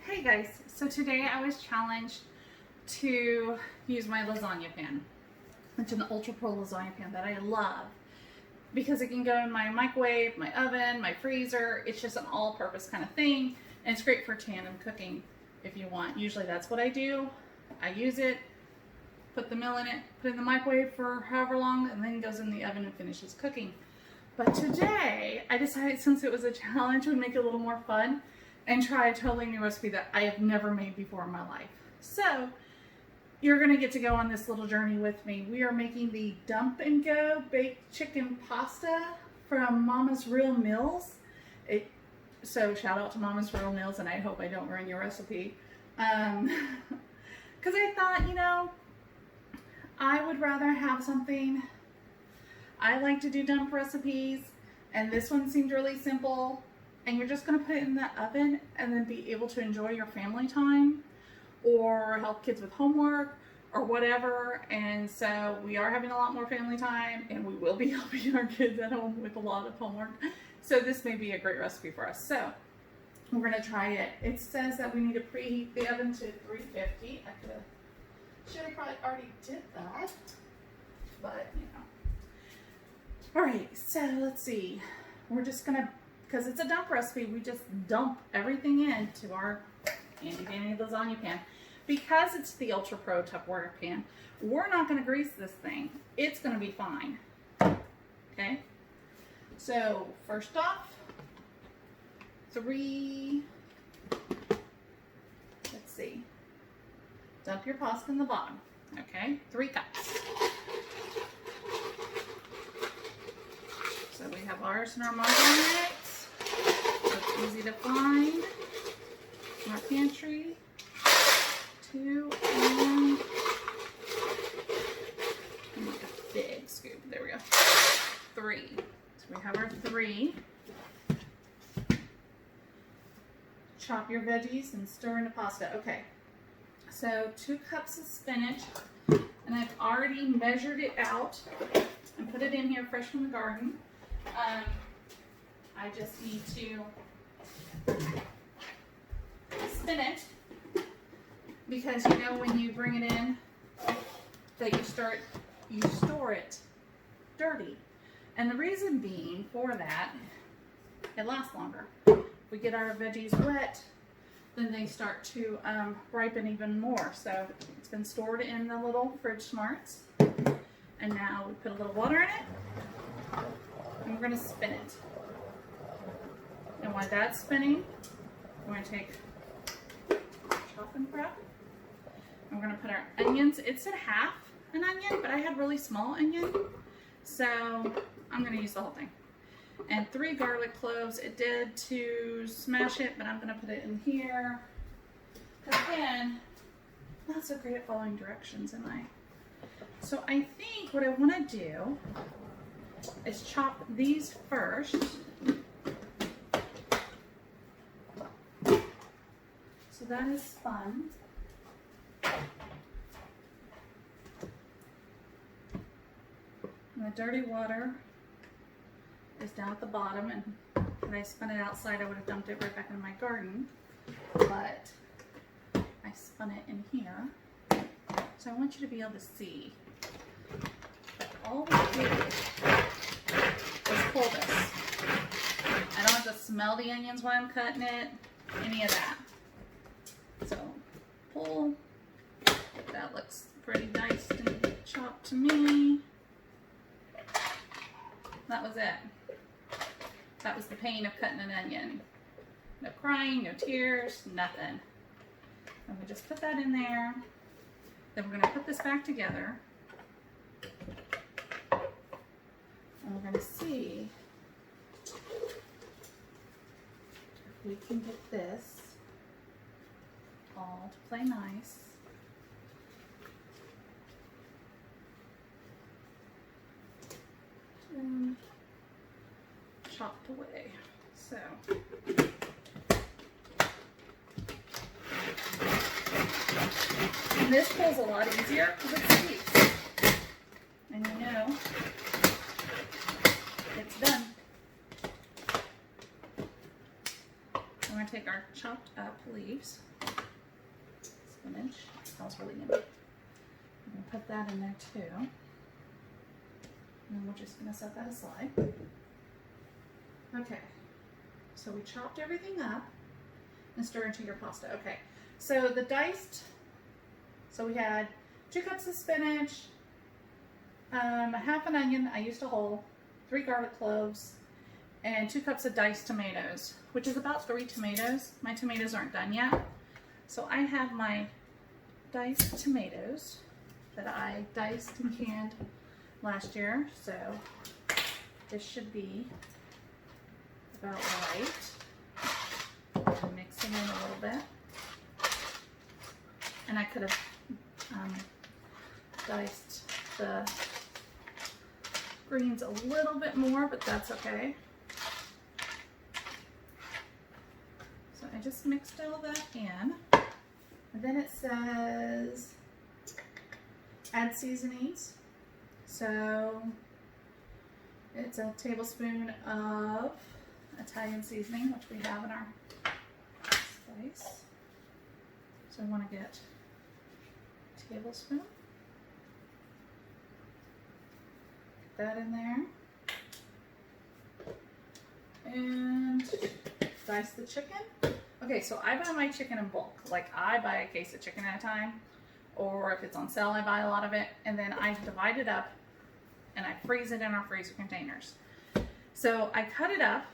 Hey guys, so today I was challenged to use my lasagna pan. It's an Ultra Pro lasagna pan that I love because it can go in my microwave, my oven, my freezer. It's just an all-purpose kind of thing, and it's great for tandem cooking if you want. Usually that's what I do. I use it, put the meal in it, put it in the microwave for however long, and then it goes in the oven and finishes cooking. But today I decided, since it was a challenge, would make it a little more fun and try a totally new recipe that I have never made before in my life. So you're gonna get to go on this little journey with me. We are making the Dump and Go baked chicken pasta from Mama's Real Meals. So shout out to Mama's Real Meals, and I hope I don't ruin your recipe. Because I thought, I would rather have something. I like to do dump recipes, and this one seemed really simple. And you're just going to put it in the oven and then be able to enjoy your family time or help kids with homework or whatever. And so we are having a lot more family time, and we will be helping our kids at home with a lot of homework. So this may be a great recipe for us. So we're going to try it. It says that we need to preheat the oven to 350. Should have probably already did that, but All right, so let's see. We're just going to, because it's a dump recipe, we just dump everything into our handy dandy lasagna pan. Because it's the Ultra Pro Tupperware pan, we're not going to grease this thing. It's going to be fine. Okay? So, first off, let's see. Dump your pasta in the bottom. Okay? 3 cups. So we have ours and our margarine. Easy to find in our pantry. 2 and like a big scoop. There we go. 3. So we have our 3. Chop your veggies and stir in the pasta. Okay. So 2 cups of spinach, and I've already measured it out and put it in here fresh from the garden. I just need to spin it, because when you bring it in that you store it dirty, and the reason being for that, it lasts longer. If we get our veggies wet, then they start to ripen even more. So it's been stored in the little fridge smarts, and now we put a little water in it, and we're going to spin it. And while that's spinning, we're going to take chopping prep. And we're going to put our onions. It said half an onion, but I had really small onion, so I'm going to use the whole thing. And 3 garlic cloves. It did to smash it, but I'm going to put it in here. Because again, I'm not so great at following directions, am I? So I think what I want to do is chop these first. So that is fun. And the dirty water is down at the bottom, and had I spun it outside, I would have dumped it right back into my garden. But I spun it in here. So I want you to be able to see. But all we do is pull this. I don't have to smell the onions while I'm cutting it, any of that. So pull. That looks pretty diced and chopped to me. That was it. That was the pain of cutting an onion. No crying, no tears, nothing. And we just put that in there. Then we're going to put this back together. And we're going to see if we can get this all to play nice. And chopped away. So and this pulls a lot easier because it's sweet. And it's done. We're going to take our chopped up leaves spinach. It smells really yummy. I'm going to put that in there too. And then we're just going to set that aside. Okay, so we chopped everything up and stir into your pasta. Okay, so the diced, so we had 2 cups of spinach, a half an onion, I used a whole, 3 garlic cloves, and 2 cups of diced tomatoes, which is about 3 tomatoes. My tomatoes aren't done yet. So I have my diced tomatoes that I diced and canned last year. So this should be about right. And mix it in a little bit. And I could have diced the greens a little bit more, but that's okay. So I just mixed all that in. And then it says add seasonings. So it's a tablespoon of Italian seasoning, which we have in our spice. So I want to get a tablespoon. Put that in there. And dice the chicken. Okay, so I buy my chicken in bulk. Like I buy a case of chicken at a time, or if it's on sale, I buy a lot of it, and then I divide it up and I freeze it in our freezer containers. So I cut it up.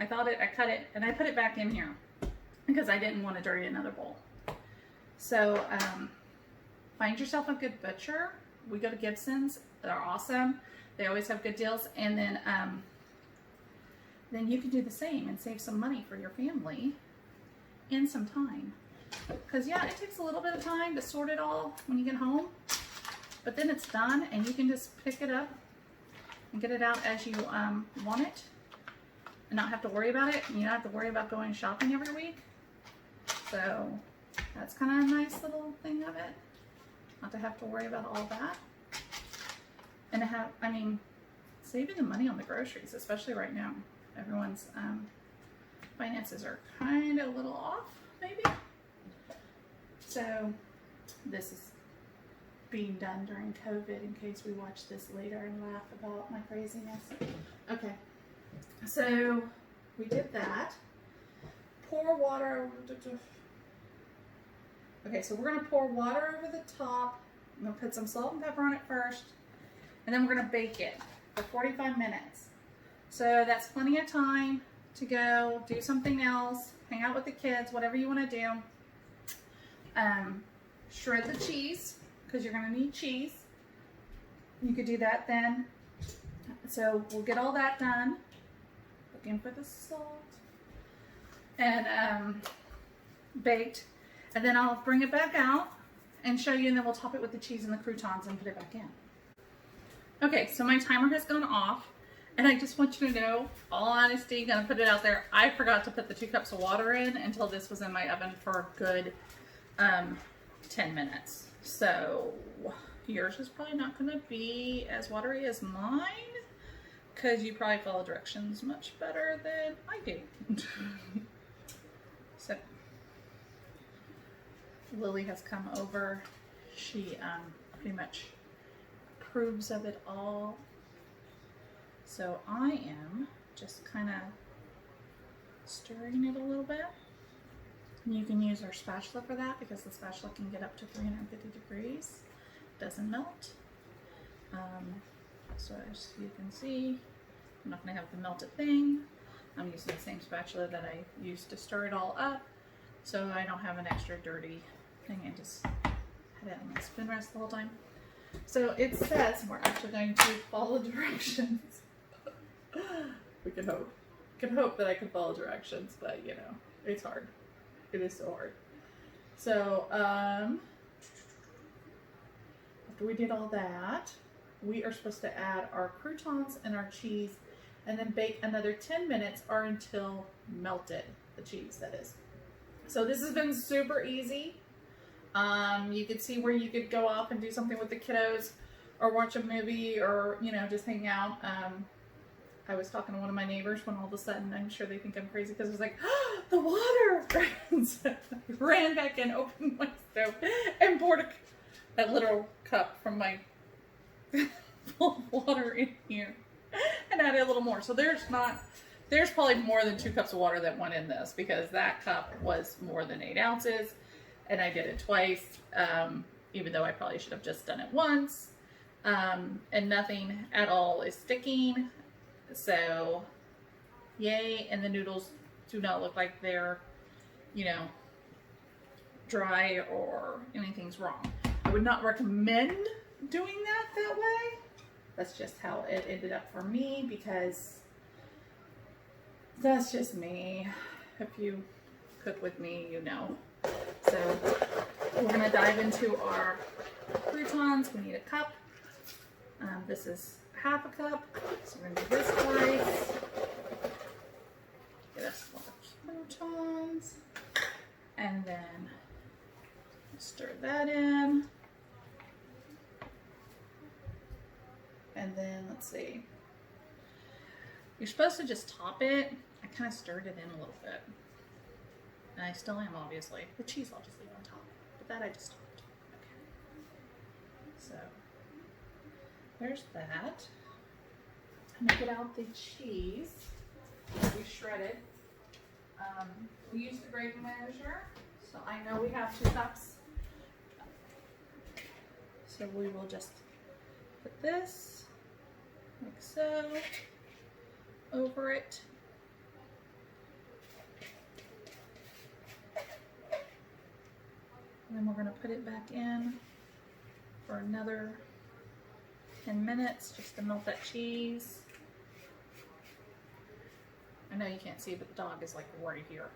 I cut it and I put it back in here because I didn't want to dirty another bowl. So find yourself a good butcher. We go to Gibson's. They're awesome. They always have good deals. And then you can do the same and save some money for your family and some time. Because yeah, it takes a little bit of time to sort it all when you get home, but then it's done and you can just pick it up and get it out as you want it and not have to worry about it. And you don't have to worry about going shopping every week. So that's kind of a nice little thing of it, not to have to worry about all that. And to have, I mean, saving the money on the groceries, especially right now. Everyone's finances are kind of a little off, maybe. So this is being done during COVID in case we watch this later and laugh about my craziness. Okay, so we did that. Pour water. Okay, so we're gonna pour water over the top. I'm gonna put some salt and pepper on it first, and then we're gonna bake it for 45 minutes. So that's plenty of time to go do something else, hang out with the kids, whatever you want to do. Shred the cheese, because you're going to need cheese. You could do that then. So we'll get all that done. Looking for the salt. And baked. And then I'll bring it back out and show you, and then we'll top it with the cheese and the croutons and put it back in. Okay, so my timer has gone off. And I just want you to know, all honesty, gonna put it out there, I forgot to put the 2 cups of water in until this was in my oven for a good 10 minutes. So yours is probably not gonna be as watery as mine, because you probably follow directions much better than I do. So Lily has come over. She pretty much approves of it all. So I am just kind of stirring it a little bit. And you can use our spatula for that because the spatula can get up to 350 degrees. Doesn't melt. So as you can see, I'm not going to have the melted thing. I'm using the same spatula that I used to stir it all up, so I don't have an extra dirty thing and just had it on my spin rest the whole time. So it says we're actually going to follow directions. We can hope. Can hope that I can follow directions, but you know, it's hard. It is so hard. So, after we did all that, we are supposed to add our croutons and our cheese and then bake another 10 minutes or until melted, the cheese that is. So this has been super easy. You could see where you could go off and do something with the kiddos or watch a movie or, you know, just hang out. I was talking to one of my neighbors when all of a sudden, I'm sure they think I'm crazy because I was like, oh, the water! And so I ran back in, opened my stove, and poured a literal cup from my full of water in here and added a little more. So there's probably more than 2 cups of water that went in this, because that cup was more than 8 ounces, and I did it twice, even though I probably should have just done it once. And nothing at all is sticking. So yay. And the noodles do not look like they're, you know, dry or anything's wrong. I would not recommend doing that way. That's just how it ended up for me, because that's just me. If you cook with me, you know. So we're gonna dive into our croutons. We need a cup. This is half a cup, so we're gonna do this twice. Get us more croutons, and then stir that in. And then let's see. You're supposed to just top it. I kind of stirred it in a little bit. And I still am, obviously. The cheese I'll just leave on top. But that I just topped. Okay. So, there's that. I'm going to get out the cheese that we shredded. We used the gravy measure. So I know we have 2 cups. So we will just put this, like so, over it. And then we're going to put it back in for another 10 minutes just to melt that cheese. I know you can't see, but the dog is like right here.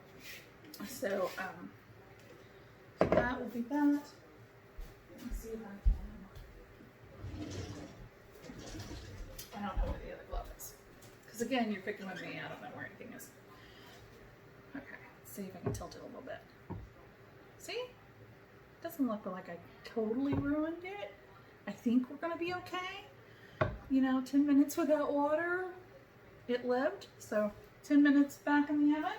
So, so that will be that. Let me see if I don't know where the other glove is. Because again, you're picking with me. I don't know where anything is. Okay, let's see if I can tilt it a little bit. See? Doesn't look like I totally ruined it. I think we're gonna be okay. You know, 10 minutes without water, it lived. So 10 minutes back in the oven.